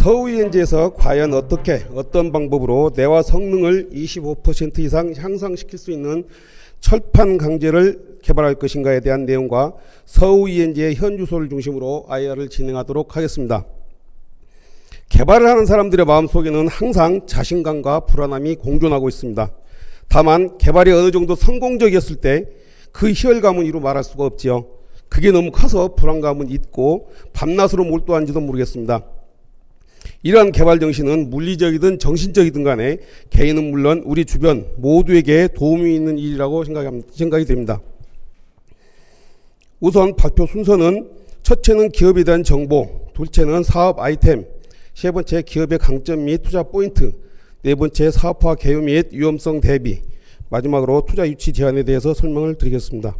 서우유엔지에서 과연 어떤 방법으로 뇌와 성능을 25% 이상 향상시킬 수 있는 철판 강제를 개발할 것인가에 대한 내용과 서우유엔지의 현 주소를 중심으로 IR을 진행하도록 하겠습니다. 개발을 하는 사람들의 마음속에는 항상 자신감과 불안함이 공존하고 있습니다. 다만 개발이 어느 정도 성공적이었을 때 그 희열감은 이루 말할 수가 없지요. 그게 너무 커서 불안감은 있고 밤낮으로 몰두한지도 모르겠습니다. 이러한 개발 정신은 물리적이든 정신적이든 간에 개인은 물론 우리 주변 모두에게 도움이 있는 일이라고 생각이 됩니다. 우선 발표 순서는 첫째는 기업에 대한 정보, 둘째는 사업 아이템, 세 번째 기업의 강점 및 투자 포인트, 네 번째 사업화 개요 및 위험성 대비, 마지막으로 투자 유치 제한에 대해서 설명을 드리겠습니다.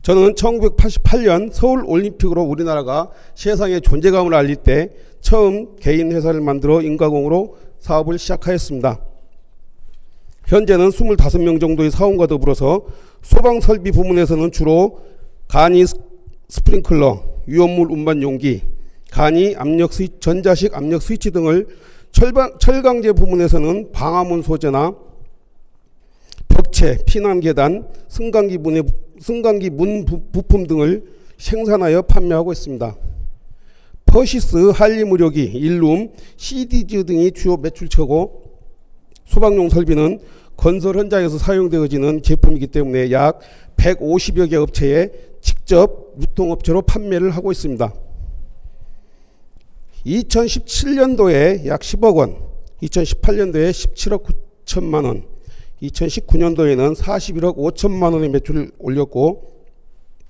저는 1988년 서울올림픽으로 우리나라가 세상에 존재감을 알릴 때 처음 개인 회사를 만들어 인가공으로 사업을 시작하였습니다. 현재는 25명 정도의 사원과 더불어서 소방설비 부문에서는 주로 간이 스프링클러, 위험물 운반 용기, 간이 압력 스위치, 전자식 압력 스위치 등을, 철강제 부문에서는 방화문 소재나 벽체, 피난계단, 승강기 문 부품 등을 생산하여 판매하고 있습니다. 퍼시스, 한림의료기, 일룸, CDG 등이 주요 매출처고 소방용 설비는 건설 현장에서 사용되어지는 제품이기 때문에 약 150여 개 업체에 직접 유통업체로 판매를 하고 있습니다. 2017년도에 약 10억 원, 2018년도에 17억 9천만 원, 2019년도에는 41억 5천만 원의 매출을 올렸고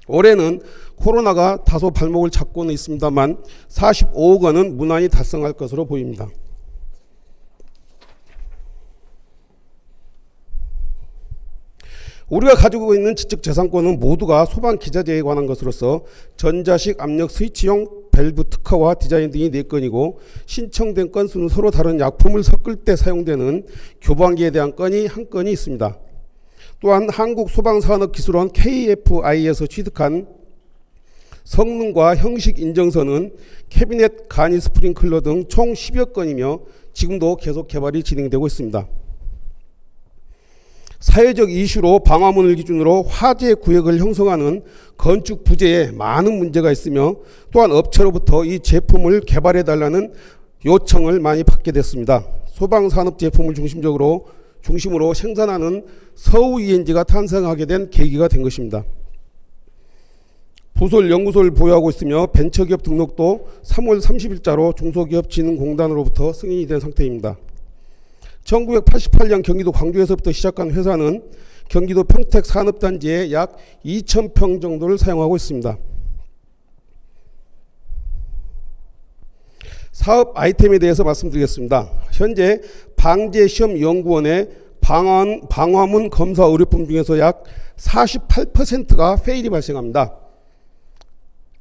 올해는 코로나가 다소 발목을 잡고는 있습니다만 45억 원은 무난히 달성할 것으로 보입니다. 우리가 가지고 있는 지적재산권은 모두가 소방기자재에 관한 것으로서 전자식 압력 스위치용 밸브 특허와 디자인 등이 4건이고 신청된 건수는 서로 다른 약품을 섞을 때 사용되는 교반기에 대한 건이 1건이 있습니다. 또한 한국소방산업기술원 KFI에서 취득한 성능과 형식 인정서는 캐비넷 간이 스프링클러 등 총 10여 건이며 지금도 계속 개발이 진행되고 있습니다. 사회적 이슈로 방화문을 기준으로 화재 구역을 형성하는 건축 부재에 많은 문제가 있으며 또한 업체로부터 이 제품을 개발해달라는 요청을 많이 받게 됐습니다. 소방산업 제품을 중심으로 생산하는 서우유엔지가 탄생하게 된 계기가 된 것입니다. 부설 연구소를 보유하고 있으며 벤처기업 등록도 3월 30일자로 중소기업진흥공단으로부터 승인이 된 상태입니다. 1988년 경기도 광주에서부터 시작한 회사는 경기도 평택 산업단지에 약 2,000평 정도를 사용하고 있습니다. 사업 아이템에 대해서 말씀드리겠습니다. 현재 방재시험연구원의 방화문 검사 의료품 중에서 약 48%가 페일이 발생합니다.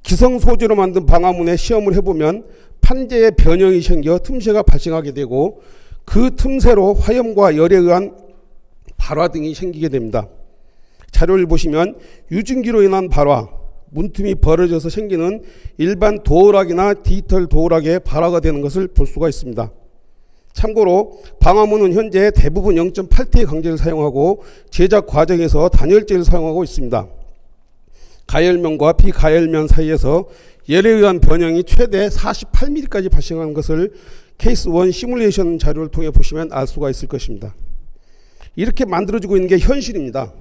기성 소재로 만든 방화문에 시험을 해보면 판재의 변형이 생겨 틈새가 발생하게 되고 그 틈새로 화염과 열에 의한 발화 등이 생기게 됩니다. 자료를 보시면 유증기로 인한 발화, 문틈이 벌어져서 생기는 일반 도어락이나 디지털 도어락에 발화가 되는 것을 볼 수가 있습니다. 참고로 방화문은 현재 대부분 0.8T의 강제를 사용하고 제작 과정에서 단열재를 사용하고 있습니다. 가열면과 비가열면 사이에서 열에 의한 변형이 최대 48mm까지 발생하는 것을 케이스 1 시뮬레이션 자료를 통해 보시면 알 수가 있을 것입니다. 이렇게 만들어지고 있는 게 현실입니다.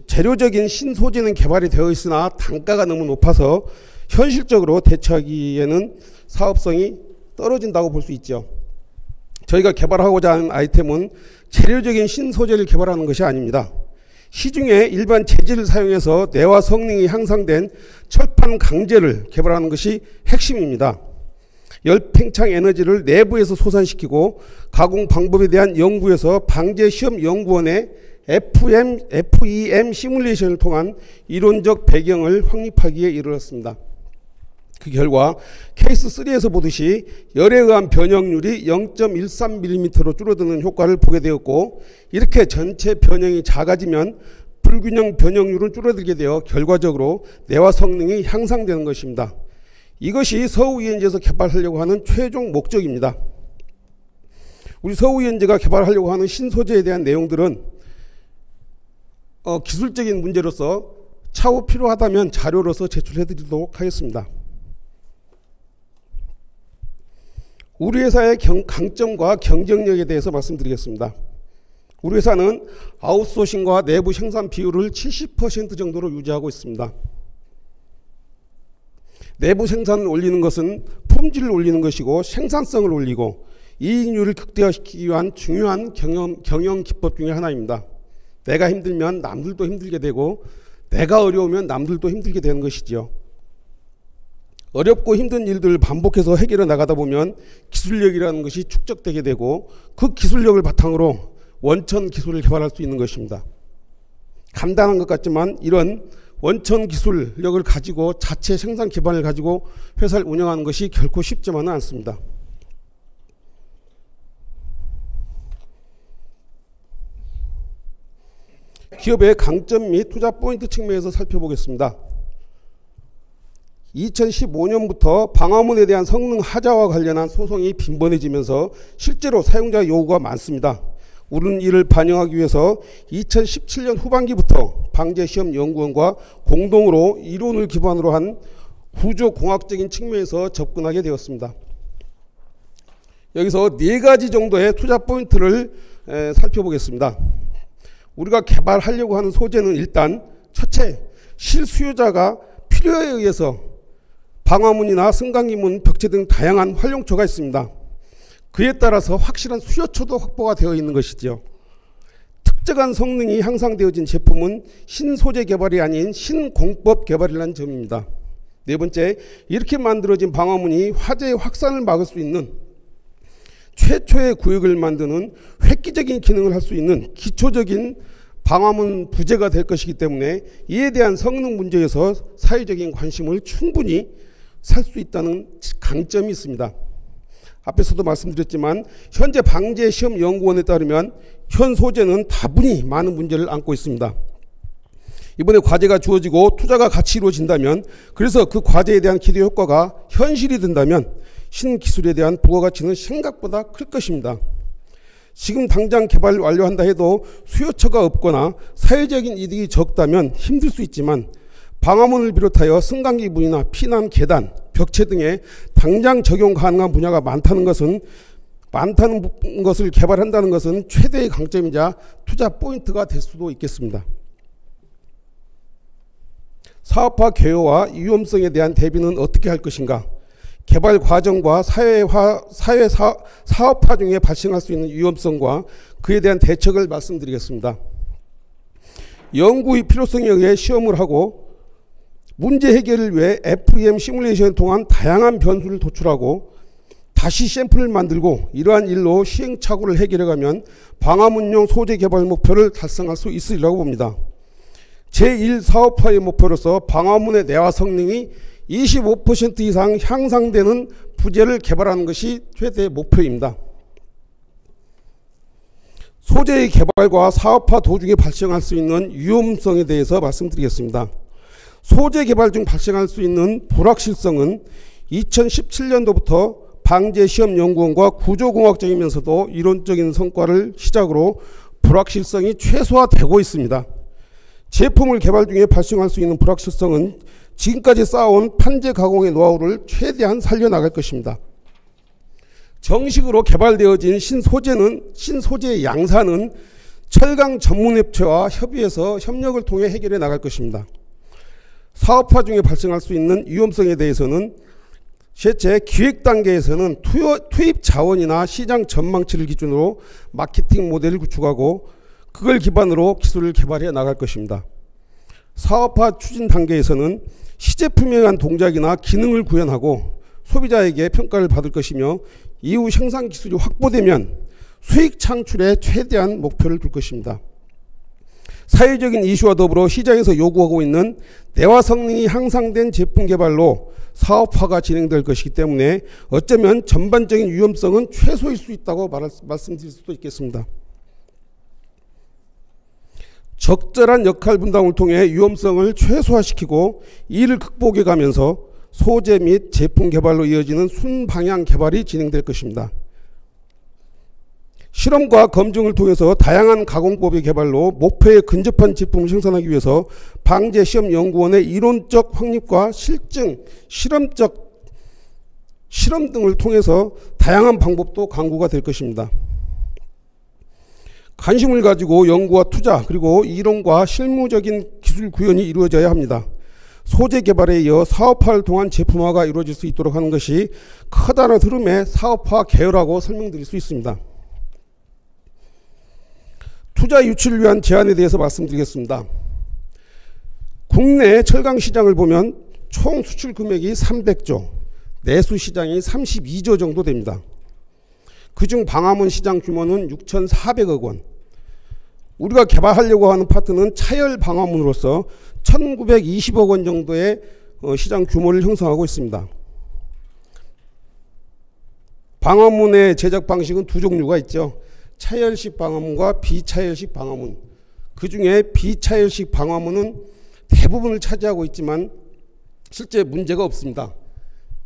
재료적인 신소재는 개발이 되어 있으나 단가가 너무 높아서 현실적으로 대처하기에는 사업성이 떨어진다고 볼 수 있죠. 저희가 개발하고자 하는 아이템은 재료적인 신소재를 개발하는 것이 아닙니다. 시중에 일반 재질을 사용해서 뇌와 성능이 향상된 철판 강제를 개발하는 것이 핵심입니다. 열팽창 에너지를 내부에서 솟아시키고 가공 방법에 대한 연구에서 방재시험연구원의 FEM 시뮬레이션을 통한 이론적 배경을 확립하기에 이르렀습니다. 그 결과 케이스 3에서 보듯이 열에 의한 변형률이 0.13mm로 줄어드는 효과를 보게 되었고, 이렇게 전체 변형이 작아지면 불균형 변형률은 줄어들게 되어 결과적으로 뇌와 성능이 향상되는 것입니다. 이것이 서울유연제에서 개발하려고 하는 최종 목적입니다. 우리 서울유연제가 개발하려고 하는 신소재에 대한 내용들은 기술적인 문제로서 차후 필요하다면 자료로서 제출해 드리도록 하겠습니다. 우리 회사의 강점과 경쟁력에 대해서 말씀드리겠습니다. 우리 회사는 아웃소싱과 내부 생산 비율을 70% 정도로 유지하고 있습니다. 내부 생산을 올리는 것은 품질을 올리는 것이고 생산성을 올리고 이익률을 극대화시키기 위한 중요한 경영 기법 중에 하나입니다. 내가 힘들면 남들도 힘들게 되고 내가 어려우면 남들도 힘들게 되는 것이지요. 어렵고 힘든 일들을 반복해서 해결해 나가다 보면 기술력이라는 것이 축적되게 되고 그 기술력을 바탕으로 원천 기술을 개발할 수 있는 것입니다. 간단한 것 같지만 이런 원천 기술력을 가지고 자체 생산 기반을 가지고 회사를 운영하는 것이 결코 쉽지만은 않습니다. 기업의 강점 및 투자 포인트 측면에서 살펴보겠습니다. 2015년부터 방화문에 대한 성능 하자와 관련한 소송이 빈번해지면서 실제로 사용자 요구가 많습니다. 우리는 이를 반영하기 위해서 2017년 후반기부터 방재시험연구원과 공동으로 이론을 기반으로 한 구조공학적인 측면에서 접근하게 되었습니다. 여기서 4가지 정도의 투자 포인트를 살펴보겠습니다. 우리가 개발하려고 하는 소재는 일단 첫째, 실수요자가 필요에 의해서 방화문이나 승강기문, 벽체 등 다양한 활용처가 있습니다. 그에 따라서 확실한 수요처도 확보가 되어 있는 것이죠. 특정한 성능이 향상되어진 제품은 신소재 개발이 아닌 신공법 개발이라는 점입니다. 네 번째, 이렇게 만들어진 방화문이 화재의 확산을 막을 수 있는 최초의 구역을 만드는 획기적인 기능을 할 수 있는 기초적인 방화문 부재가 될 것이기 때문에 이에 대한 성능 문제에서 사회적인 관심을 충분히 살 수 있다는 강점이 있습니다. 앞에서도 말씀드렸지만 현재 방재시험연구원에 따르면 현 소재는 다분히 많은 문제를 안고 있습니다. 이번에 과제가 주어지고 투자가 같이 이루어진다면, 그래서 그 과제에 대한 기대 효과가 현실이 된다면 신기술에 대한 부가가치는 생각보다 클 것입니다. 지금 당장 개발 완료한다 해도 수요처가 없거나 사회적인 이득이 적다면 힘들 수 있지만 방화문을 비롯하여 승강기문이나 피난 계단, 벽체 등에 당장 적용 가능한 분야가 많다는 것을 개발한다는 것은 최대의 강점이자 투자 포인트가 될 수도 있겠습니다. 사업화 개요와 위험성에 대한 대비는 어떻게 할 것인가? 개발 과정과 사업화 중에 발생할 수 있는 위험성과 그에 대한 대책을 말씀드리겠습니다. 연구의 필요성에 의해 시험을 하고 문제 해결을 위해 FEM 시뮬레이션을 통한 다양한 변수를 도출하고 다시 샘플을 만들고 이러한 일로 시행착오를 해결해가면 방화문용 소재 개발 목표를 달성할 수 있으리라고 봅니다. 제1사업화의 목표로서 방화문의 내화 성능이 25% 이상 향상되는 부재를 개발하는 것이 최대의 목표입니다. 소재의 개발과 사업화 도중에 발생할 수 있는 위험성에 대해서 말씀드리겠습니다. 소재 개발 중 발생할 수 있는 불확실성은 2017년도부터 방재시험연구원과 구조공학적이면서도 이론적인 성과를 시작으로 불확실성이 최소화되고 있습니다. 제품을 개발 중에 발생할 수 있는 불확실성은 지금까지 쌓아온 판재 가공의 노하우를 최대한 살려나갈 것입니다. 정식으로 개발되어진 신소재의 양산은 철강 전문업체와 협의해서 협력을 통해 해결해 나갈 것입니다. 사업화 중에 발생할 수 있는 위험성에 대해서는 실제 기획 단계에서는 투입 자원이나 시장 전망치를 기준으로 마케팅 모델을 구축하고 그걸 기반으로 기술을 개발해 나갈 것입니다. 사업화 추진 단계에서는 시제품에 의한 동작이나 기능을 구현하고 소비자에게 평가를 받을 것이며 이후 생산 기술이 확보되면 수익 창출에 최대한 목표를 둘 것입니다. 사회적인 이슈와 더불어 시장에서 요구하고 있는 내화 성능이 향상된 제품 개발로 사업화가 진행될 것이기 때문에 어쩌면 전반적인 위험성은 최소일 수 있다고 말씀드릴 수도 있겠습니다. 적절한 역할 분담을 통해 위험성을 최소화시키고 이를 극복해 가면서 소재 및 제품 개발로 이어지는 순방향 개발이 진행될 것입니다. 실험과 검증을 통해서 다양한 가공법의 개발로 목표에 근접한 제품을 생산하기 위해서 방재시험연구원의 이론적 확립과 실증, 실험 등을 통해서 다양한 방법도 강구가 될 것입니다. 관심을 가지고 연구와 투자 그리고 이론과 실무적인 기술 구현이 이루어져야 합니다. 소재 개발에 이어 사업화를 통한 제품화가 이루어질 수 있도록 하는 것이 커다란 흐름의 사업화 계열라고 설명드릴 수 있습니다. 투자 유치를 위한 제안에 대해서 말씀드리겠습니다. 국내 철강 시장을 보면 총 수출 금액이 300조, 내수 시장이 32조 정도 됩니다. 그중 방화문 시장 규모는 6,400억 원. 우리가 개발하려고 하는 파트는 차열 방화문으로서 1,920억 원 정도의 시장 규모를 형성하고 있습니다. 방화문의 제작 방식은 두 종류가 있죠. 차열식 방화문과 비차열식 방화문. 그 중에 비차열식 방화문은 대부분을 차지하고 있지만 실제 문제가 없습니다.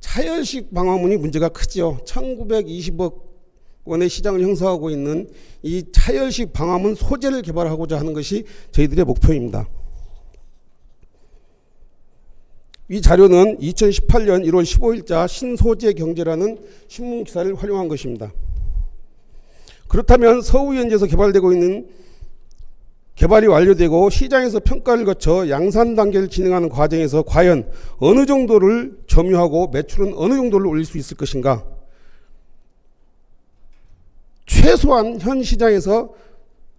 차열식 방화문이 문제가 크죠. 1920억 원의 시장을 형성하고 있는 이 차열식 방화문 소재를 개발하고자 하는 것이 저희들의 목표입니다. 이 자료는 2018년 1월 15일자 신소재 경제라는 신문기사를 활용한 것입니다. 그렇다면 서울현지에서 개발되고 있는 개발이 완료되고 시장에서 평가를 거쳐 양산 단계를 진행하는 과정에서 과연 어느 정도를 점유하고 매출은 어느 정도를 올릴 수 있을 것인가? 최소한 현 시장에서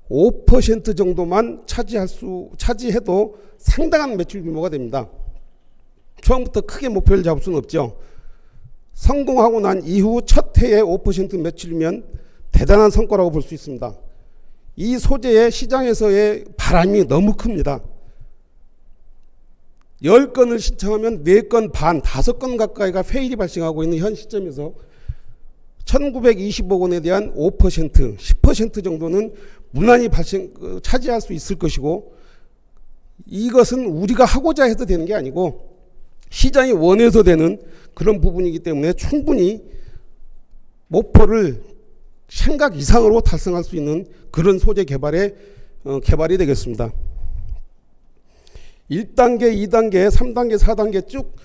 5% 정도만 차지해도 상당한 매출 규모가 됩니다. 처음부터 크게 목표를 잡을 수는 없죠. 성공하고 난 이후 첫 해에 5% 매출이면 대단한 성과라고 볼 수 있습니다. 이 소재의 시장에서의 바람이 너무 큽니다. 10건을 신청하면 4건 반, 5건 가까이가 페일이 발생하고 있는 현 시점에서 1920억 원에 대한 5%, 10% 정도는 무난히 차지할 수 있을 것이고, 이것은 우리가 하고자 해도 되는 게 아니고 시장이 원해서 되는 그런 부분이기 때문에 충분히 목표를 생각 이상으로 달성할 수 있는 그런 소재 개발이 되겠습니다. 1단계, 2단계, 3단계, 4단계 쭉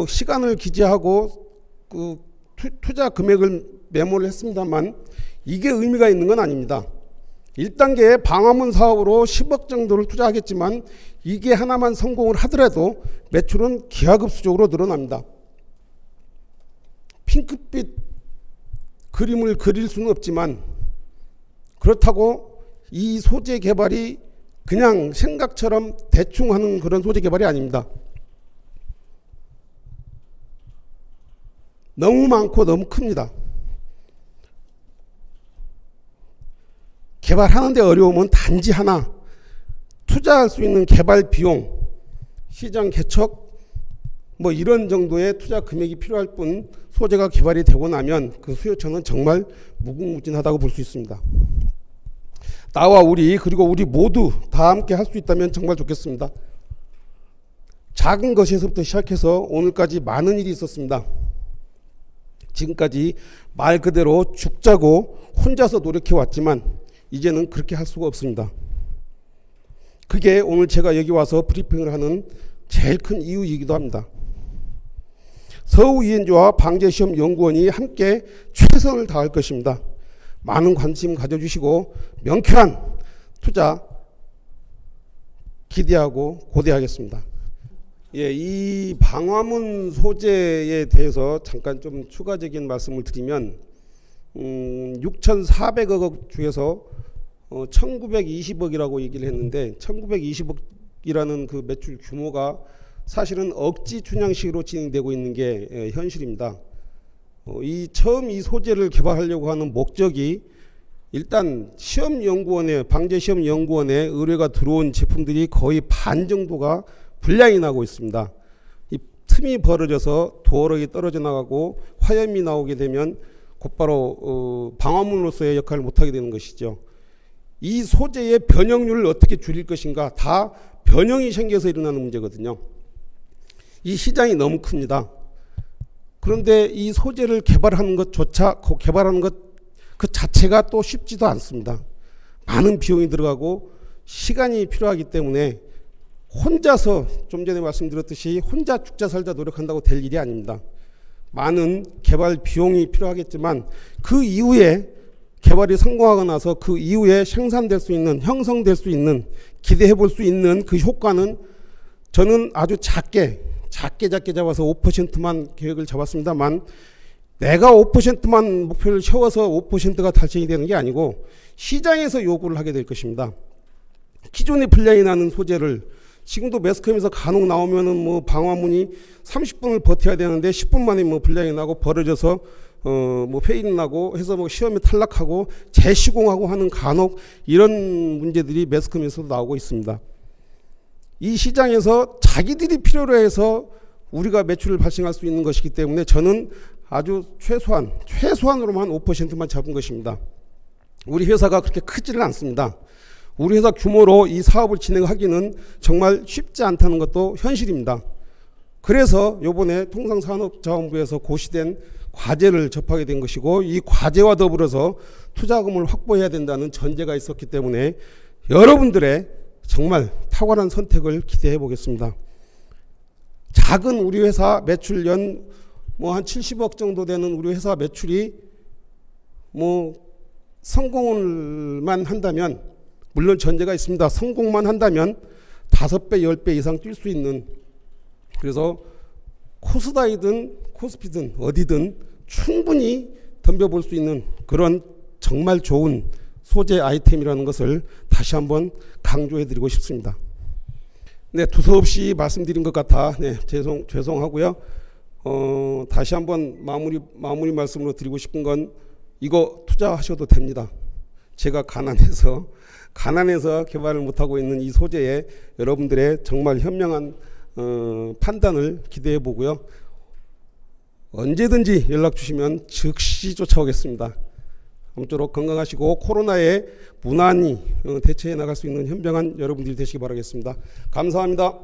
시간을 기재하고 그 투자 금액을 메모를 했습니다만 이게 의미가 있는 건 아닙니다. 1단계의 방화문 사업으로 10억 정도를 투자하겠지만 이게 하나만 성공을 하더라도 매출은 기하급수적으로 늘어납니다. 핑크빛 그림을 그릴 수는 없지만 그렇다고 이 소재 개발이 그냥 생각처럼 대충 하는 그런 소재 개발이 아닙니다. 너무 많고 너무 큽니다. 개발하는데 어려움은 단지 하나, 투자할 수 있는 개발 비용, 시장 개척 이런 정도의 투자 금액이 필요할 뿐 소재가 개발이 되고 나면 그 수요처는 정말 무궁무진하다고 볼 수 있습니다. 나와 그리고 우리 모두 다 함께 할 수 있다면 정말 좋겠습니다. 작은 것에서부터 시작해서 오늘까지 많은 일이 있었습니다. 지금까지 말 그대로 죽자고 혼자서 노력해 왔지만 이제는 그렇게 할 수가 없습니다. 그게 오늘 제가 여기 와서 브리핑을 하는 제일 큰 이유이기도 합니다. 서울이엔지와 방재시험연구원이 함께 최선을 다할 것입니다. 많은 관심 가져주시고 명쾌한 투자 기대하고 고대하겠습니다. 이 방화문 소재에 대해서 잠깐 좀 추가적인 말씀을 드리면 6,400억 원 중에서 1,920억이라고 얘기를 했는데 1,920억이라는 그 매출 규모가 사실은 억지 춘향식으로 진행되고 있는 게 현실입니다. 처음 이 소재를 개발하려고 하는 목적이 일단 방재시험연구원에 의뢰가 들어온 제품들이 거의 반 정도가 불량이 나고 있습니다. 이 틈이 벌어져서 도어락이 떨어져 나가고 화염이 나오게 되면 곧바로 방화문으로서의 역할을 못하게 되는 것이죠. 이 소재의 변형률을 어떻게 줄일 것인가, 다 변형이 생겨서 일어나는 문제거든요. 이 시장이 너무 큽니다. 그런데 이 소재를 개발하는 것조차, 개발하는 것 그 자체가 또 쉽지도 않습니다. 많은 비용이 들어가고 시간이 필요하기 때문에 혼자서 좀 전에 말씀드렸듯이 혼자 죽자 살자 노력한다고 될 일이 아닙니다. 많은 개발 비용이 필요하겠지만 그 이후에 개발이 성공하고 나서 그 이후에 생산될 수 있는, 형성될 수 있는, 기대해 볼 수 있는 그 효과는 저는 아주 작게 잡아서 5%만 계획을 잡았습니다만, 내가 5%만 목표를 세워서 5%가 달성이 되는 게 아니고 시장에서 요구를 하게 될 것입니다. 기존에 분량이 나는 소재를 지금도 매스컴에서 간혹 나오면은 뭐 방화문이 30분을 버텨야 되는데 10분 만에 뭐 분량이 나고 벌어져서 뭐 페일 나고 해서 뭐 시험에 탈락하고 재시공하고 하는 간혹 이런 문제들이 매스컴에서도 나오고 있습니다. 이 시장에서 자기들이 필요로 해서 우리가 매출을 발생할 수 있는 것이기 때문에 저는 아주 최소한으로만 5%만 잡은 것입니다. 우리 회사가 그렇게 크지는 않습니다. 우리 회사 규모로 이 사업을 진행하기는 정말 쉽지 않다는 것도 현실입니다. 그래서 이번에 통상산업자원부에서 고시된 과제를 접하게 된 것이고, 이 과제와 더불어서 투자금을 확보해야 된다는 전제가 있었기 때문에 여러분들의 정말 탁월한 선택을 기대해 보겠습니다. 작은 우리 회사 매출 연 뭐 한 70억 정도 되는 우리 회사 매출이 뭐 성공을만 한다면, 물론 전제가 있습니다. 성공만 한다면 5배, 10배 이상 뛸 수 있는, 그래서 코스다이든 코스피든 어디든 충분히 덤벼볼 수 있는 그런 정말 좋은 소재 아이템이라는 것을 다시 한번 강조해 드리고 싶습니다. 네, 두서없이 말씀드린 것 같아 죄송하고요. 다시 한번 마무리 말씀으로 드리고 싶은 건, 이거 투자하셔도 됩니다. 제가 가난해서 개발을 못하고 있는 이 소재에 여러분들의 정말 현명한 판단을 기대해 보고요. 언제든지 연락 주시면 즉시 쫓아오겠습니다. 아무쪼록 건강하시고 코로나에 무난히 대처해 나갈 수 있는 현명한 여러분들이 되시기 바라겠습니다. 감사합니다.